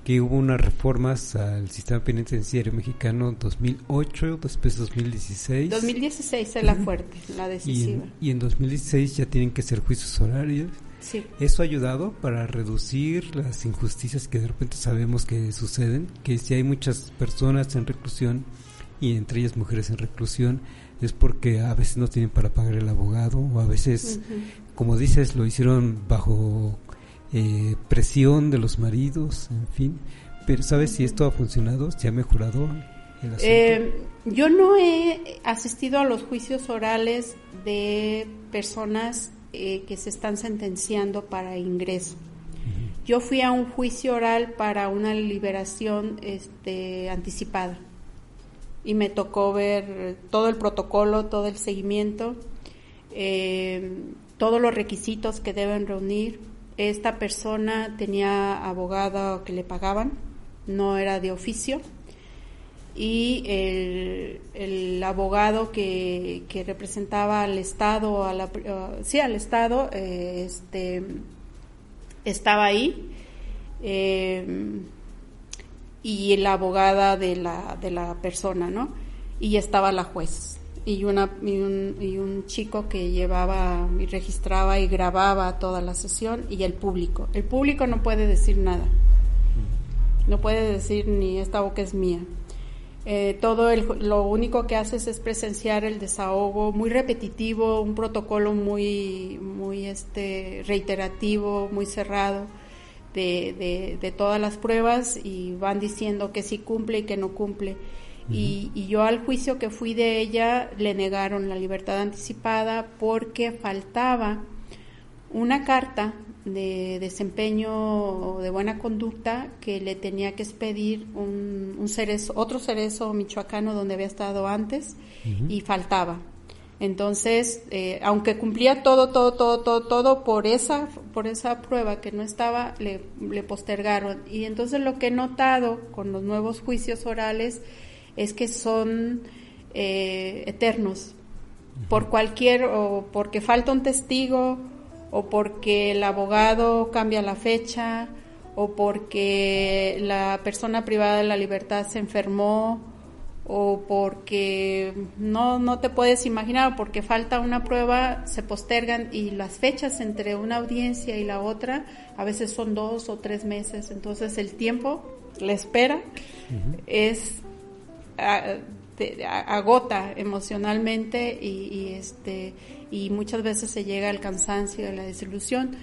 que hubo unas reformas al sistema penitenciario mexicano 2008, después 2016. 2016 es la fuerte, la decisiva. Y en 2016 ya tienen que ser juicios horarios. Sí. ¿Eso ha ayudado para reducir las injusticias que de repente sabemos que suceden? Que si hay muchas personas en reclusión, y entre ellas mujeres en reclusión, es porque a veces no tienen para pagar el abogado, o a veces, como dices, lo hicieron bajo presión de los maridos, en fin. Pero ¿sabes si esto ha funcionado? ¿Se ha mejorado el asunto? Yo no he asistido a los juicios orales de personas que se están sentenciando para ingreso. Yo fui a un juicio oral para una liberación anticipada, y me tocó ver todo el protocolo, todo el seguimiento, todos los requisitos que deben reunir. Esta persona tenía abogado que le pagaban, no era de oficio, y el abogado que representaba al Estado, al Estado, estaba ahí, y la abogada de la persona, ¿no? Y estaba la juez. Y un chico que llevaba y registraba y grababa toda la sesión, y el público. El público no puede decir nada. No puede decir ni esta boca es mía. Lo único que haces es presenciar el desahogo muy repetitivo, un protocolo muy reiterativo, muy cerrado de todas las pruebas, y van diciendo que sí cumple y que no cumple. Y yo al juicio que fui de ella le negaron la libertad anticipada porque faltaba una carta de desempeño de buena conducta que le tenía que expedir otro cerezo michoacano donde había estado antes, y faltaba. Entonces, aunque cumplía todo por esa prueba que no estaba, le postergaron. Y entonces lo que he notado con los nuevos juicios orales es que son eternos, por o porque falta un testigo, o porque el abogado cambia la fecha, o porque la persona privada de la libertad se enfermó, o porque no te puedes imaginar, porque falta una prueba, se postergan, y las fechas entre una audiencia y la otra a veces son 2 o 3 meses. Entonces el tiempo, la espera, agota emocionalmente, y muchas veces se llega al cansancio y a la desilusión.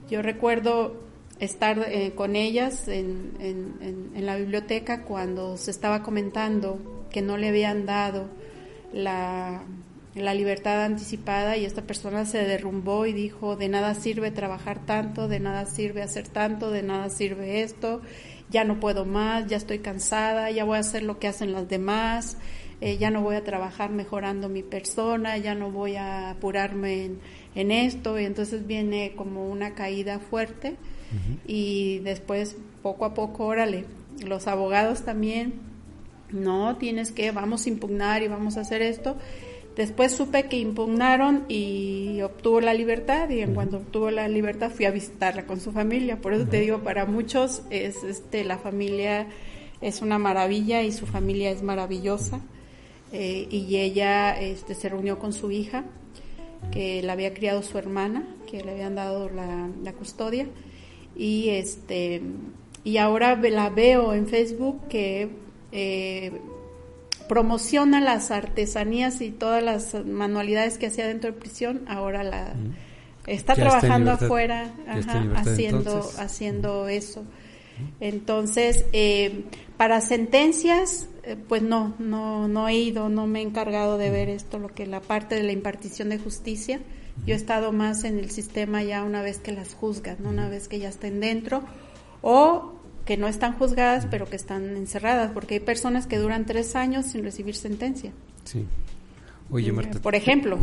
Yo recuerdo estar con ellas en la biblioteca cuando se estaba comentando que no le habían dado la libertad anticipada, y esta persona se derrumbó y dijo: de nada sirve trabajar tanto, de nada sirve hacer tanto, de nada sirve esto, ya no puedo más, ya estoy cansada, ya voy a hacer lo que hacen las demás, ya no voy a trabajar mejorando mi persona, ya no voy a apurarme en esto. Y entonces viene como una caída fuerte, y después poco a poco, órale, los abogados también, no, vamos a impugnar y vamos a hacer esto, Después supe que impugnaron y obtuvo la libertad, y en cuanto obtuvo la libertad fui a visitarla con su familia. Por eso te digo, para muchos es la familia es una maravilla y su familia es maravillosa. Y ella se reunió con su hija, que la había criado su hermana, que le habían dado la custodia, y ahora la veo en Facebook que promociona las artesanías y todas las manualidades que hacía dentro de prisión. Ahora está trabajando afuera, haciendo eso. Entonces, para sentencias, pues no he ido, no me he encargado de ver esto, lo que la parte de la impartición de justicia. Yo he estado más en el sistema ya una vez que las juzgan, ¿no? Una vez que ya estén dentro, o que no están juzgadas pero que están encerradas, porque hay personas que duran 3 años sin recibir sentencia. Sí. Oye, Marta, por ejemplo,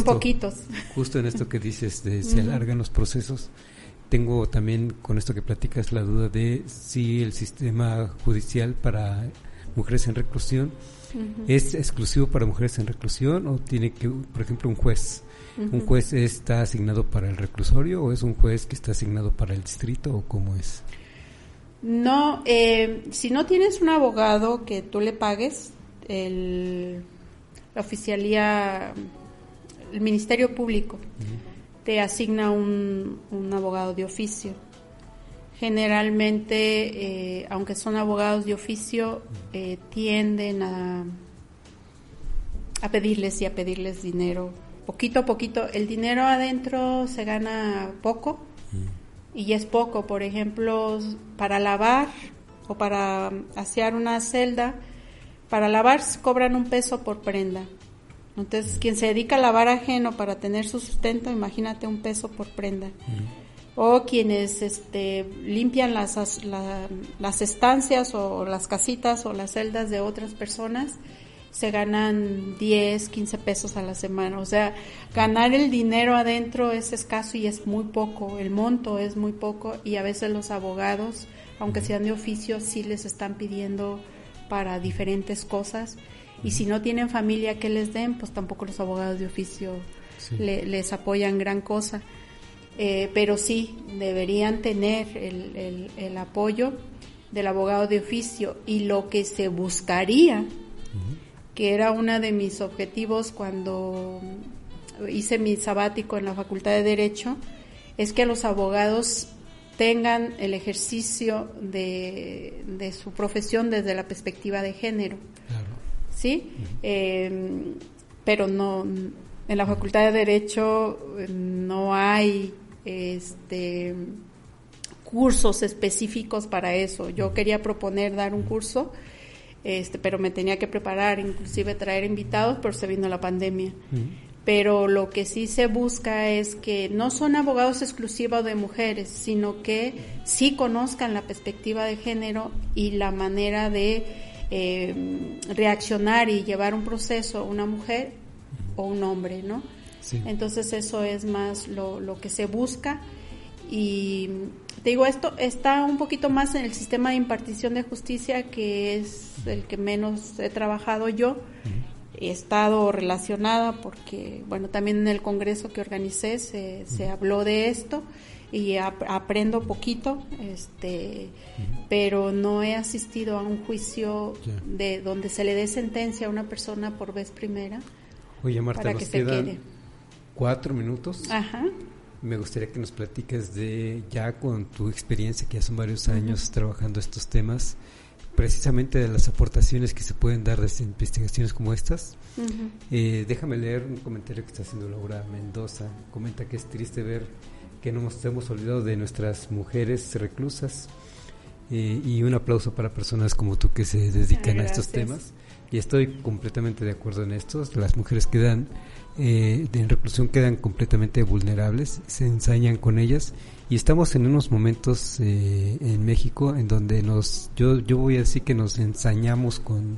poquitos. Justo en esto que dices de se alargan los procesos, tengo también con esto que platicas la duda de si el sistema judicial para mujeres en reclusión es exclusivo para mujeres en reclusión, o tiene que, por ejemplo, un juez está asignado para el reclusorio, o es un juez que está asignado para el distrito, o cómo es. No, si no tienes un abogado que tú le pagues, la oficialía, el Ministerio Público te asigna un abogado de oficio. Generalmente, aunque son abogados de oficio, tienden a pedirles dinero, poquito a poquito. El dinero adentro se gana poco, y es poco. Por ejemplo, para lavar o para asear una celda, para lavar cobran $1 por prenda. Entonces, quien se dedica a lavar ajeno para tener su sustento, imagínate $1 por prenda. O quienes limpian las estancias o las casitas o las celdas de otras personas, se ganan 10, 15 pesos a la semana. O sea, ganar el dinero adentro es escaso y es muy poco, el monto es muy poco, y a veces los abogados, aunque sean de oficio, sí les están pidiendo para diferentes cosas, y si no tienen familia que les den, pues tampoco los abogados de oficio les apoyan gran cosa. Pero sí, deberían tener el apoyo del abogado de oficio, y lo que se buscaría, que era uno de mis objetivos cuando hice mi sabático en la Facultad de Derecho, es que los abogados tengan el ejercicio de su profesión desde la perspectiva de género. Claro. ¿Sí? Pero no, en la Facultad de Derecho no hay cursos específicos para eso. Yo quería proponer dar un curso, pero me tenía que preparar, inclusive traer invitados, pero se vino la pandemia. Pero lo que sí se busca es que no son abogados exclusivos de mujeres, sino que sí conozcan la perspectiva de género y la manera de reaccionar y llevar un proceso una mujer o un hombre, ¿no? Sí. Entonces eso es más lo que se busca. Y te digo, esto está un poquito más en el sistema de impartición de justicia, que es el que menos he trabajado yo. He estado relacionada porque, bueno, también en el congreso que organicé se habló de esto, y aprendo poquito, pero no he asistido a un juicio de donde se le dé sentencia a una persona por vez primera. Oye, Marta, para que se quede. 4 minutos. Ajá. Me gustaría que nos platiques ya con tu experiencia, que ya son varios años trabajando estos temas, precisamente de las aportaciones que se pueden dar desde investigaciones como estas. Déjame leer un comentario que está haciendo Laura Mendoza. Comenta que es triste ver que no nos hemos olvidado de nuestras mujeres reclusas, y un aplauso para personas como tú que se dedican a estos temas. Y estoy completamente de acuerdo en esto. Las mujeres quedan en reclusión, quedan completamente vulnerables, se ensañan con ellas, y estamos en unos momentos en México en donde yo voy a decir que nos ensañamos con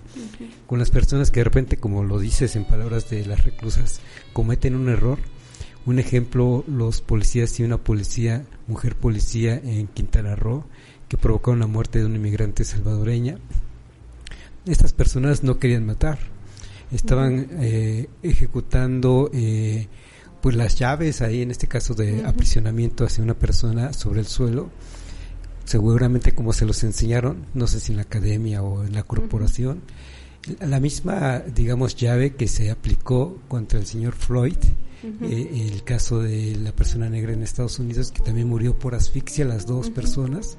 las personas que de repente, como lo dices en palabras de las reclusas, cometen un error. Un ejemplo, los policías y una mujer policía en Quintana Roo, que provocaron la muerte de una inmigrante salvadoreña. Estas personas no querían matar. estaban ejecutando pues las llaves ahí, en este caso de aprisionamiento hacia una persona sobre el suelo, seguramente como se los enseñaron, no sé si en la academia o en la corporación, la misma, digamos, llave que se aplicó contra el señor Floyd, el caso de la persona negra en Estados Unidos, que también murió por asfixia, las dos personas.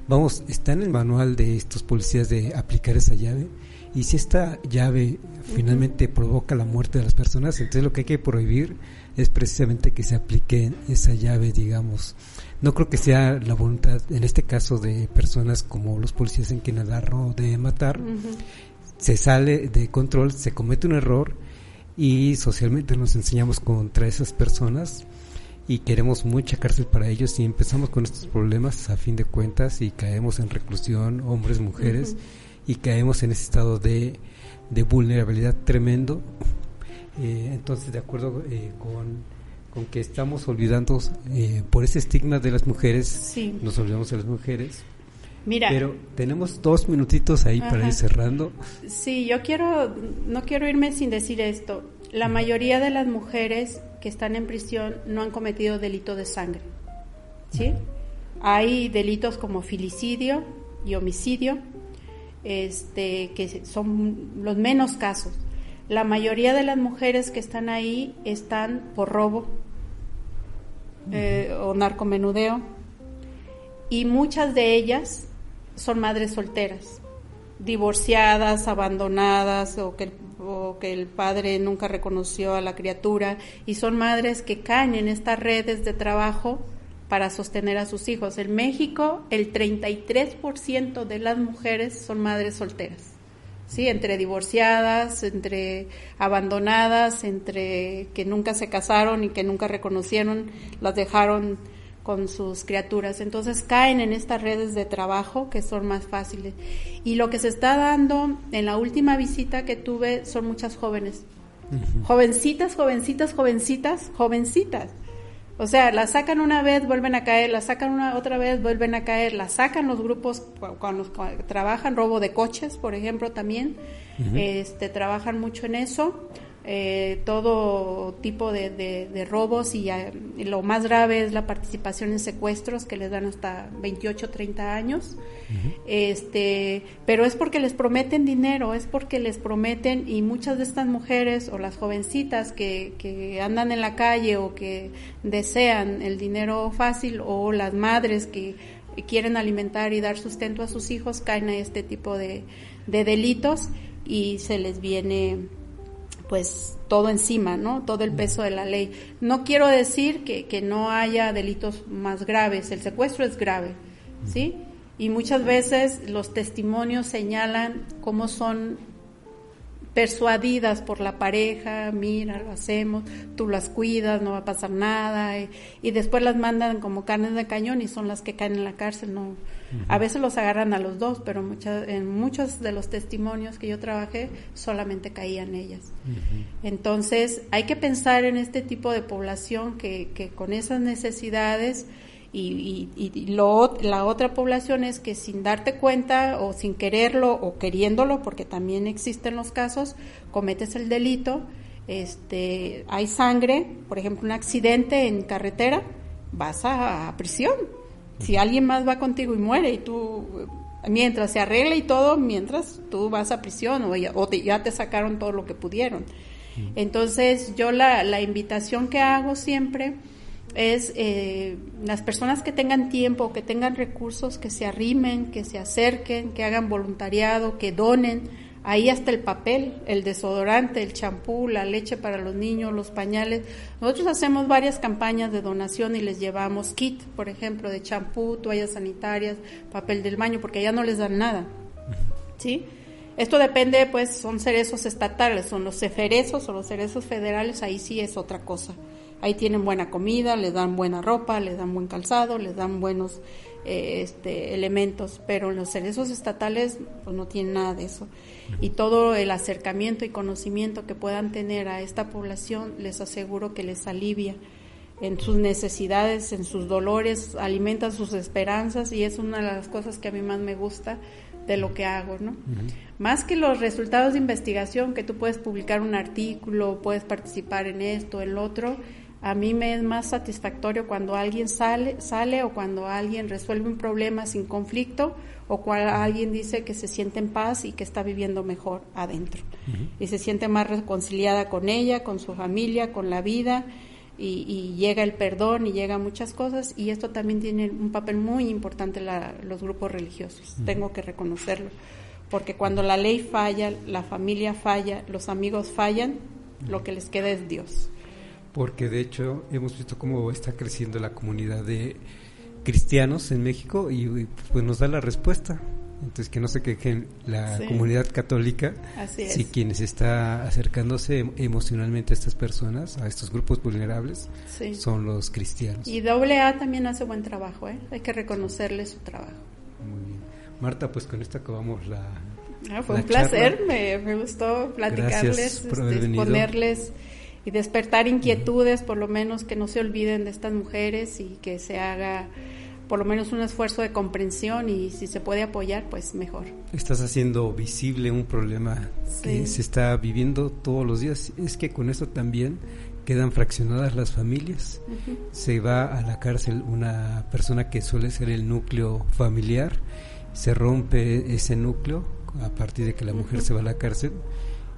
Vamos, está en el manual de estos policías de aplicar esa llave, y si esta llave finalmente provoca la muerte de las personas, entonces lo que hay que prohibir es precisamente que se aplique esa llave, digamos. No creo que sea la voluntad, en este caso de personas como los policías en Quintana Roo, de matar. Se sale de control, se comete un error, y socialmente nos enseñamos contra esas personas y queremos mucha cárcel para ellos, y empezamos con estos problemas a fin de cuentas y caemos en reclusión, hombres, mujeres, y caemos en ese estado de vulnerabilidad tremendo. Entonces, de acuerdo con que estamos olvidando por ese estigma de las mujeres, nos olvidamos de las mujeres. Mira, pero tenemos 2 minutitos ahí para ir cerrando. Sí, no quiero irme sin decir esto. La mayoría de las mujeres que están en prisión no han cometido delito de sangre, ¿sí? Hay delitos como filicidio y homicidio, que son los menos casos. La mayoría de las mujeres que están ahí están por robo o narcomenudeo, y muchas de ellas son madres solteras, divorciadas, abandonadas, o que el padre nunca reconoció a la criatura, y son madres que caen en estas redes de trabajo para sostener a sus hijos. En México, el 33% de las mujeres son madres solteras, ¿sí? Entre divorciadas, entre abandonadas, entre que nunca se casaron y que nunca reconocieron, las dejaron con sus criaturas. Entonces caen en estas redes de trabajo que son más fáciles. Y lo que se está dando en la última visita que tuve son muchas jóvenes. Jovencitas. O sea, la sacan una vez, vuelven a caer, la sacan otra vez, vuelven a caer, la sacan los grupos cuando trabajan, robo de coches, por ejemplo, también, trabajan mucho en eso. Todo tipo de robos, y lo más grave es la participación en secuestros, que les dan hasta 28, 30 años. Pero es porque les prometen dinero, y muchas de estas mujeres o las jovencitas que andan en la calle o que desean el dinero fácil, o las madres que quieren alimentar y dar sustento a sus hijos, caen a este tipo de delitos, y se les viene pues todo encima, ¿no? Todo el peso de la ley. No quiero decir que no haya delitos más graves. El secuestro es grave, ¿sí? Y muchas veces los testimonios señalan cómo son persuadidas por la pareja: mira, lo hacemos, tú las cuidas, no va a pasar nada, y después las mandan como carnes de cañón, y son las que caen en la cárcel. No, a veces los agarran a los dos, pero en muchos de los testimonios que yo trabajé solamente caían ellas. Entonces hay que pensar en este tipo de población que con esas necesidades, y la otra población es que sin darte cuenta, o sin quererlo o queriéndolo, porque también existen los casos, cometes el delito, hay sangre, por ejemplo, un accidente en carretera, vas a prisión. Si alguien más va contigo y muere, y tú, mientras se arregla y todo, mientras tú vas a prisión, ya te sacaron todo lo que pudieron. Entonces yo la invitación que hago siempre es las personas que tengan tiempo, que tengan recursos, que se arrimen, que se acerquen, que hagan voluntariado, que donen. Ahí hasta el papel, el desodorante, el champú, la leche para los niños, los pañales. Nosotros hacemos varias campañas de donación y les llevamos kit, por ejemplo, de champú, toallas sanitarias, papel del baño, porque allá no les dan nada, ¿sí? Esto depende, pues, son cerezos estatales, son los ceferezos o los cerezos federales, ahí sí es otra cosa. Ahí tienen buena comida, les dan buena ropa, les dan buen calzado, les dan buenos elementos, pero los cerezos estatales pues no tienen nada de eso. Y todo el acercamiento y conocimiento que puedan tener a esta población, les aseguro que les alivia en sus necesidades, en sus dolores, alimenta sus esperanzas, y es una de las cosas que a mí más me gusta, de lo que hago, ¿no? Más que los resultados de investigación, que tú puedes publicar un artículo, puedes participar en esto, en lo otro, a mí me es más satisfactorio cuando alguien sale o cuando alguien resuelve un problema sin conflicto o cuando alguien dice que se siente en paz y que está viviendo mejor adentro y se siente más reconciliada con ella, con su familia, con la vida y llega el perdón y llega muchas cosas, y esto también tiene un papel muy importante los grupos religiosos, tengo que reconocerlo, porque cuando la ley falla, la familia falla, los amigos fallan, lo que les queda es Dios. Porque de hecho hemos visto cómo está creciendo la comunidad de cristianos en México y pues nos da la respuesta. Entonces que no se quejen la comunidad católica, si quienes está acercándose emocionalmente a estas personas, a estos grupos vulnerables, son los cristianos. Y AA también hace buen trabajo, hay que reconocerle su trabajo. Muy bien. Marta, pues con esto acabamos fue un placer, me gustó platicarles, exponerles y despertar inquietudes, por lo menos que no se olviden de estas mujeres y que se haga por lo menos un esfuerzo de comprensión, y si se puede apoyar, pues mejor. Estás haciendo visible un problema que se está viviendo todos los días. Es que con esto también quedan fraccionadas las familias. Se va a la cárcel una persona que suele ser el núcleo familiar, se rompe ese núcleo a partir de que la mujer se va a la cárcel,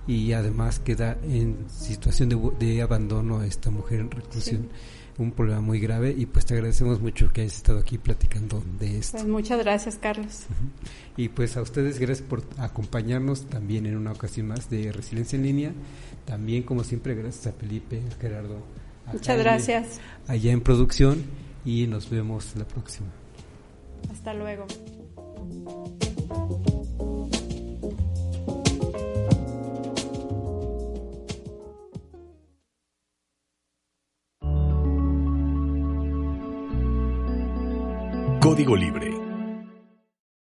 y además queda en situación de abandono esta mujer en reclusión. Un problema muy grave, y pues te agradecemos mucho que hayas estado aquí platicando de esto. Pues muchas gracias, Carlos. Y pues a ustedes gracias por acompañarnos también en una ocasión más de Resiliencia en Línea. También, como siempre, gracias a Felipe, a Gerardo. Muchas gracias. Allá en producción, y nos vemos la próxima. Hasta luego. Código Libre.